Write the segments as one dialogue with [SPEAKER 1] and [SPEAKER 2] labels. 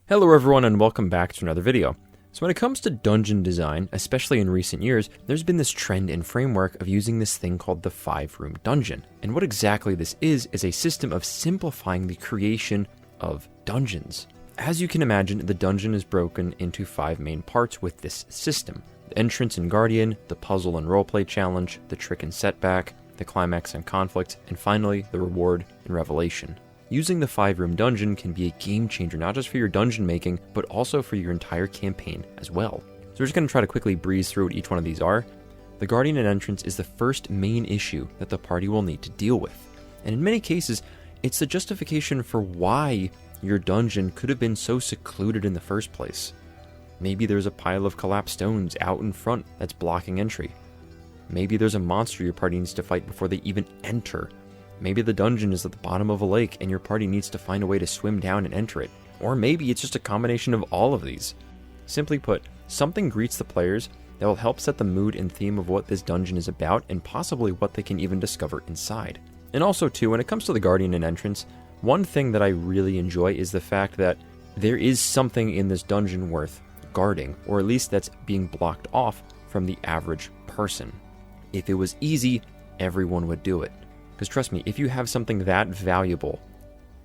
[SPEAKER 1] Hello everyone and welcome back to another video. So when it comes to dungeon design, especially in recent years, there's been this trend and framework of using this thing called the 5-room dungeon. And what exactly this is a system of simplifying the creation of dungeons. As you can imagine, the dungeon is broken into 5 main parts with this system. The entrance and guardian, the puzzle and roleplay challenge, the trick and setback, the climax and conflict, and finally, the reward and revelation. Using the 5-room dungeon can be a game changer not just for your dungeon making, but also for your entire campaign as well. So we're just going to try to quickly breeze through what each one of these are. The guardian and entrance is the first main issue that the party will need to deal with. And in many cases, it's the justification for why your dungeon could have been so secluded in the first place. Maybe there's a pile of collapsed stones out in front that's blocking entry. Maybe there's a monster your party needs to fight before they even enter. Maybe the dungeon is at the bottom of a lake and your party needs to find a way to swim down and enter it. Or maybe it's just a combination of all of these. Simply put, something greets the players that will help set the mood and theme of what this dungeon is about and possibly what they can even discover inside. And also too, when it comes to the guardian and entrance, one thing that I really enjoy is the fact that there is something in this dungeon worth guarding, or at least that's being blocked off from the average person. If it was easy, everyone would do it. Because trust me, if you have something that valuable,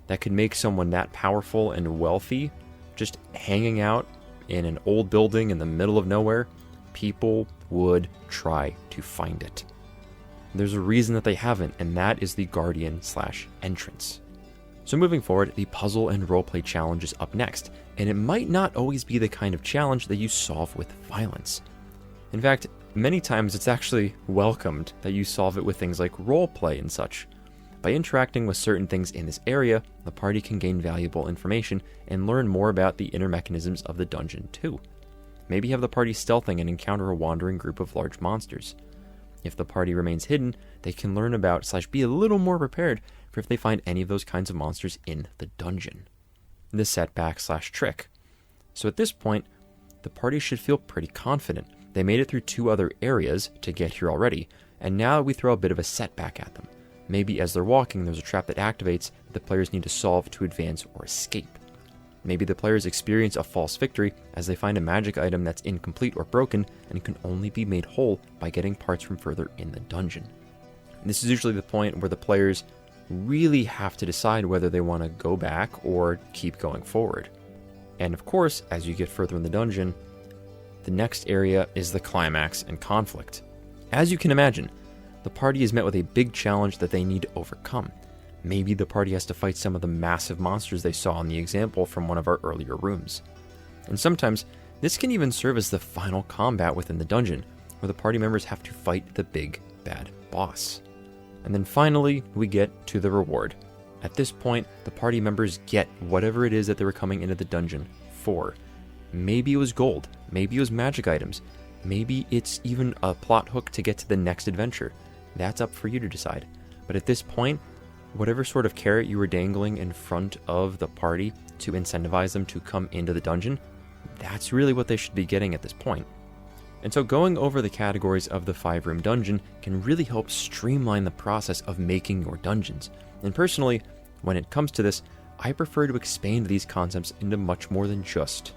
[SPEAKER 1] that could make someone that powerful and wealthy, just hanging out in an old building in the middle of nowhere, people would try to find it. There's a reason that they haven't, and that is the guardian/entrance. So moving forward, the puzzle and roleplay challenge is up next, and it might not always be the kind of challenge that you solve with violence. In fact, many times it's actually welcomed that you solve it with things like roleplay and such. By interacting with certain things in this area, the party can gain valuable information and learn more about the inner mechanisms of the dungeon too. Maybe have the party stealthing and encounter a wandering group of large monsters. If the party remains hidden, they can learn about / be a little more prepared for if they find any of those kinds of monsters in the dungeon. The setback / trick. So at this point, the party should feel pretty confident. They made it through 2 other areas to get here already, and now we throw a bit of a setback at them. Maybe as they're walking, there's a trap that activates that the players need to solve to advance or escape. Maybe the players experience a false victory as they find a magic item that's incomplete or broken and can only be made whole by getting parts from further in the dungeon. And this is usually the point where the players really have to decide whether they want to go back or keep going forward. And of course, as you get further in the dungeon, the next area is the climax and conflict. As you can imagine, the party is met with a big challenge that they need to overcome. Maybe the party has to fight some of the massive monsters they saw in the example from one of our earlier rooms. And sometimes, this can even serve as the final combat within the dungeon, where the party members have to fight the big bad boss. And then finally, we get to the reward. At this point, the party members get whatever it is that they were coming into the dungeon for. Maybe it was gold, maybe it was magic items, maybe it's even a plot hook to get to the next adventure. That's up for you to decide. But at this point, whatever sort of carrot you were dangling in front of the party to incentivize them to come into the dungeon, that's really what they should be getting at this point. And so going over the categories of the 5-room dungeon can really help streamline the process of making your dungeons. And personally, when it comes to this, I prefer to expand these concepts into much more than just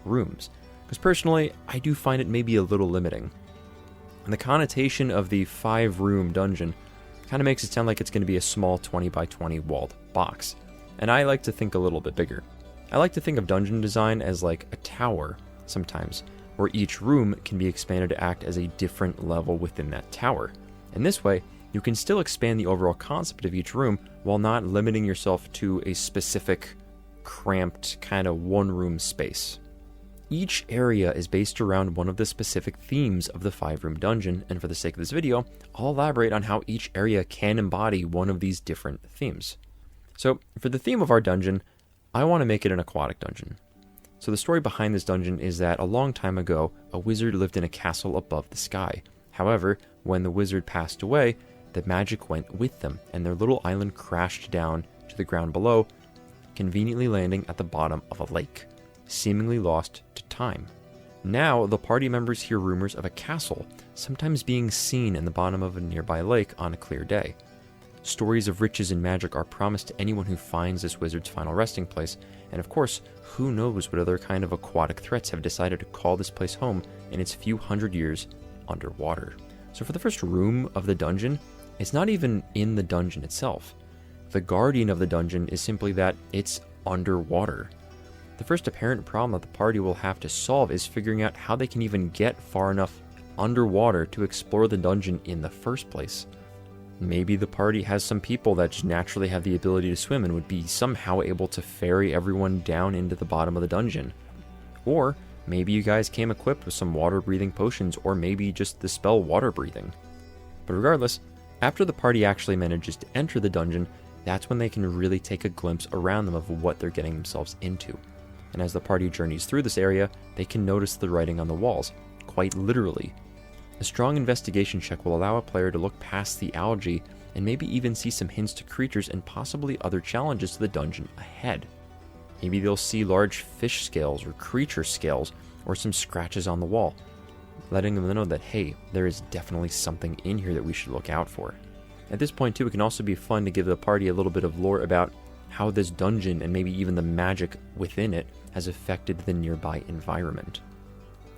[SPEAKER 1] rooms, because personally I do find it maybe a little limiting. And the connotation of the 5-room dungeon kind of makes it sound like it's going to be a small 20 by 20 walled box, and I like to think a little bit bigger. I like to think of dungeon design as like a tower sometimes, where each room can be expanded to act as a different level within that tower. And this way, you can still expand the overall concept of each room while not limiting yourself to a specific cramped kind of one-room space. Each area is based around one of the specific themes of the 5-room dungeon, and for the sake of this video, I'll elaborate on how each area can embody one of these different themes. So, for the theme of our dungeon, I want to make it an aquatic dungeon. So the story behind this dungeon is that a long time ago, a wizard lived in a castle above the sky. However, when the wizard passed away, the magic went with them, and their little island crashed down to the ground below, conveniently landing at the bottom of a lake, seemingly lost to time. Now, the party members hear rumors of a castle, sometimes being seen in the bottom of a nearby lake on a clear day. Stories of riches and magic are promised to anyone who finds this wizard's final resting place, and of course, who knows what other kind of aquatic threats have decided to call this place home in its few hundred years underwater. So for the first room of the dungeon, it's not even in the dungeon itself. The guardian of the dungeon is simply that it's underwater. The first apparent problem that the party will have to solve is figuring out how they can even get far enough underwater to explore the dungeon in the first place. Maybe the party has some people that just naturally have the ability to swim and would be somehow able to ferry everyone down into the bottom of the dungeon. Or maybe you guys came equipped with some water-breathing potions, or maybe just the spell water-breathing. But regardless, after the party actually manages to enter the dungeon, that's when they can really take a glimpse around them of what they're getting themselves into. And as the party journeys through this area, they can notice the writing on the walls, quite literally. A strong investigation check will allow a player to look past the algae and maybe even see some hints to creatures and possibly other challenges to the dungeon ahead. Maybe they'll see large fish scales or creature scales or some scratches on the wall, letting them know that, hey, there is definitely something in here that we should look out for. At this point too, it can also be fun to give the party a little bit of lore about how this dungeon and maybe even the magic within it has affected the nearby environment.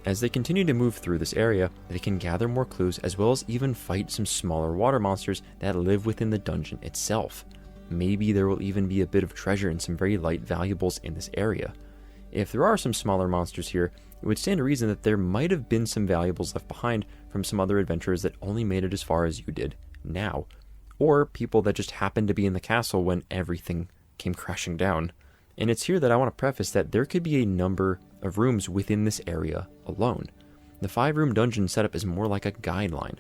[SPEAKER 1] As they continue to move through this area, they can gather more clues as well as even fight some smaller water monsters that live within the dungeon itself. Maybe there will even be a bit of treasure and some very light valuables in this area. If there are some smaller monsters here, it would stand to reason that there might have been some valuables left behind from some other adventurers that only made it as far as you did now, or people that just happened to be in the castle when everything came crashing down. And it's here that I want to preface that there could be a number of rooms within this area alone. The 5-room dungeon setup is more like a guideline.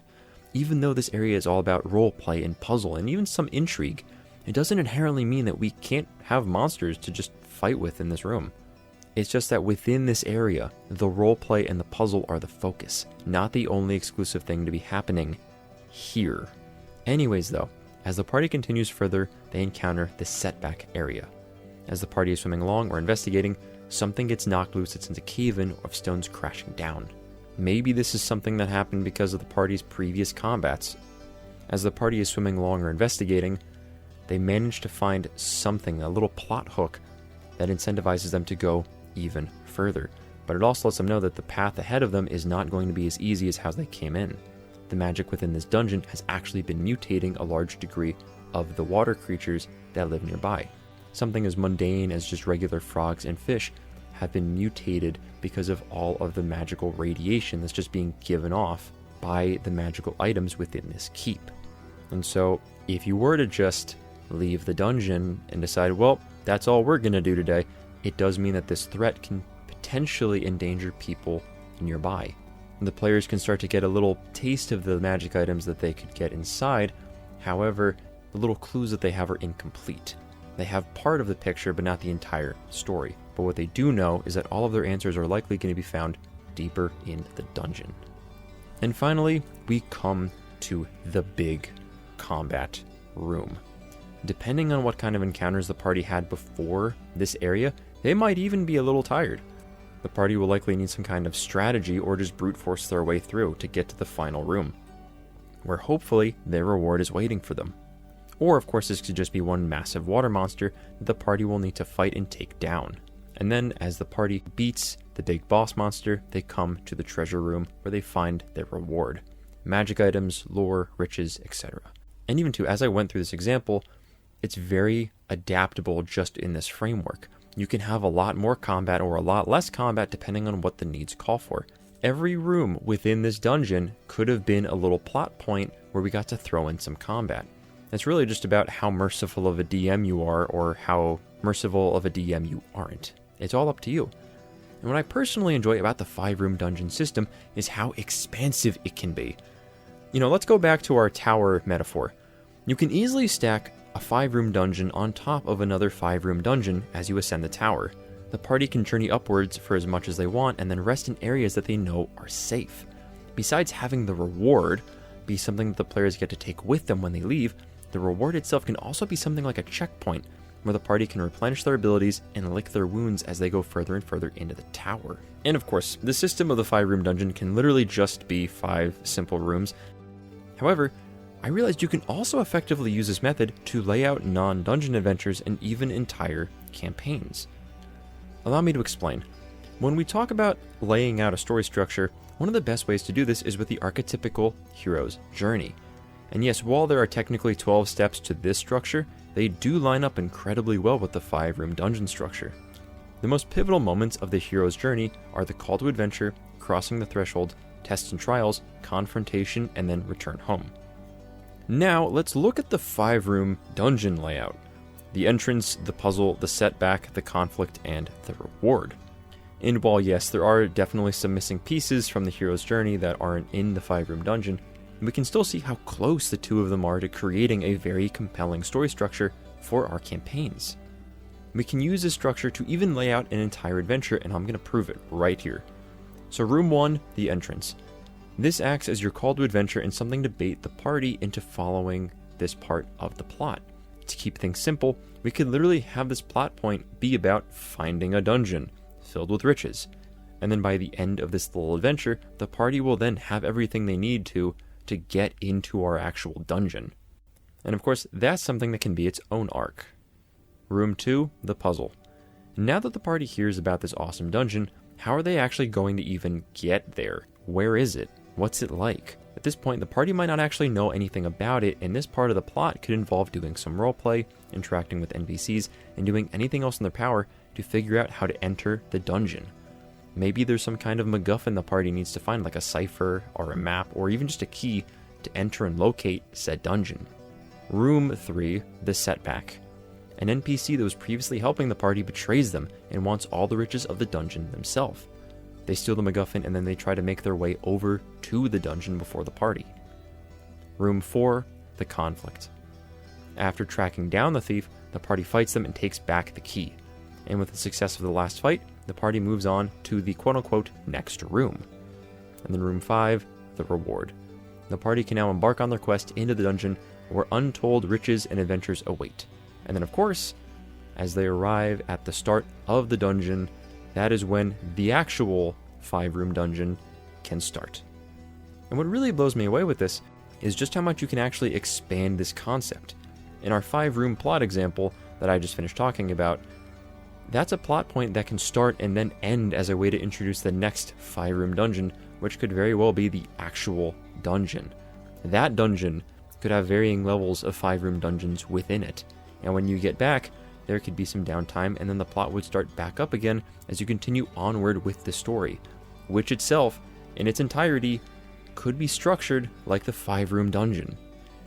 [SPEAKER 1] Even though this area is all about roleplay and puzzle and even some intrigue, it doesn't inherently mean that we can't have monsters to just fight with in this room. It's just that within this area, the roleplay and the puzzle are the focus, not the only exclusive thing to be happening here. Anyways though, as the party continues further, they encounter the setback area. As the party is swimming along or investigating, something gets knocked loose that sends a cave-in of stones crashing down. Maybe this is something that happened because of the party's previous combats. As the party is swimming along or investigating, they manage to find something, a little plot hook, that incentivizes them to go even further. But it also lets them know that the path ahead of them is not going to be as easy as how they came in. The magic within this dungeon has actually been mutating a large degree of the water creatures that live nearby. Something as mundane as just regular frogs and fish have been mutated because of all of the magical radiation that's just being given off by the magical items within this keep. And so, if you were to just leave the dungeon and decide, well, that's all we're going to do today, it does mean that this threat can potentially endanger people nearby. The players can start to get a little taste of the magic items that they could get inside. However, the little clues that they have are incomplete. They have part of the picture, but not the entire story. But what they do know is that all of their answers are likely going to be found deeper in the dungeon. And finally, we come to the big combat room. Depending on what kind of encounters the party had before this area, they might even be a little tired. The party will likely need some kind of strategy or just brute force their way through to get to the final room, where hopefully their reward is waiting for them. Or, of course, this could just be one massive water monster that the party will need to fight and take down. And then, as the party beats the big boss monster, they come to the treasure room where they find their reward. Magic items, lore, riches, etc. And even too, as I went through this example, it's very adaptable just in this framework. You can have a lot more combat or a lot less combat depending on what the needs call for. Every room within this dungeon could have been a little plot point where we got to throw in some combat. It's really just about how merciful of a DM you are or how merciful of a DM you aren't. It's all up to you. And what I personally enjoy about the 5-room dungeon system is how expansive it can be. Let's go back to our tower metaphor. You can easily stack a 5-room dungeon on top of another 5-room dungeon as you ascend the tower. The party can journey upwards for as much as they want and then rest in areas that they know are safe. Besides having the reward be something that the players get to take with them when they leave, the reward itself can also be something like a checkpoint, where the party can replenish their abilities and lick their wounds as they go further and further into the tower. And of course, the system of the 5-room dungeon can literally just be 5 simple rooms. However, I realized you can also effectively use this method to lay out non-dungeon adventures and even entire campaigns. Allow me to explain. When we talk about laying out a story structure, one of the best ways to do this is with the archetypical hero's journey. And yes, while there are technically 12 steps to this structure, they do line up incredibly well with the 5-room dungeon structure. The most pivotal moments of the hero's journey are the call to adventure, crossing the threshold, tests and trials, confrontation, and then return home. Now, let's look at the 5-room dungeon layout. The entrance, the puzzle, the setback, the conflict, and the reward. And while yes, there are definitely some missing pieces from the hero's journey that aren't in the 5-room dungeon, we can still see how close the two of them are to creating a very compelling story structure for our campaigns. We can use this structure to even lay out an entire adventure, and I'm going to prove it right here. So room 1, the entrance. This acts as your call to adventure and something to bait the party into following this part of the plot. To keep things simple, we could literally have this plot point be about finding a dungeon filled with riches. And then by the end of this little adventure, the party will then have everything they need to get into our actual dungeon. And of course, that's something that can be its own arc. Room 2, the puzzle. Now that the party hears about this awesome dungeon, how are they actually going to even get there? Where is it? What's it like? At this point, the party might not actually know anything about it, and this part of the plot could involve doing some roleplay, interacting with NPCs, and doing anything else in their power to figure out how to enter the dungeon. Maybe there's some kind of MacGuffin the party needs to find, like a cipher or a map or even just a key to enter and locate said dungeon. Room 3, the setback. An NPC that was previously helping the party betrays them and wants all the riches of the dungeon themselves. They steal the MacGuffin and then they try to make their way over to the dungeon before the party. Room 4, the conflict. After tracking down the thief, the party fights them and takes back the key. And with the success of the last fight, the party moves on to the quote-unquote next room. And then room 5, the reward. The party can now embark on their quest into the dungeon where untold riches and adventures await. And then of course, as they arrive at the start of the dungeon, that is when the actual 5-room dungeon can start. And what really blows me away with this is just how much you can actually expand this concept. In our 5-room plot example that I just finished talking about, that's a plot point that can start and then end as a way to introduce the next 5-room dungeon, which could very well be the actual dungeon. That dungeon could have varying levels of 5-room dungeons within it, and when you get back, there could be some downtime, and then the plot would start back up again as you continue onward with the story, which itself, in its entirety, could be structured like the 5-room dungeon.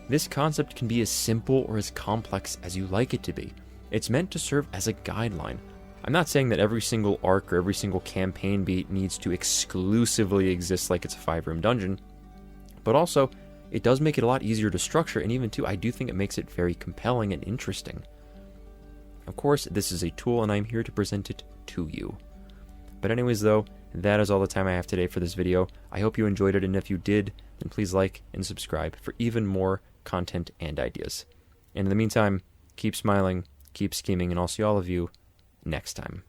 [SPEAKER 1] This concept can be as simple or as complex as you like it to be. It's meant to serve as a guideline. I'm not saying that every single arc or every single campaign beat needs to exclusively exist like it's a 5-room dungeon, but also, it does make it a lot easier to structure, and even too, I do think it makes it very compelling and interesting. Of course, this is a tool and I'm here to present it to you. But anyways though, that is all the time I have today for this video. I hope you enjoyed it, and if you did, then please like and subscribe for even more content and ideas. And in the meantime, keep smiling, keep scheming, and I'll see all of you next time.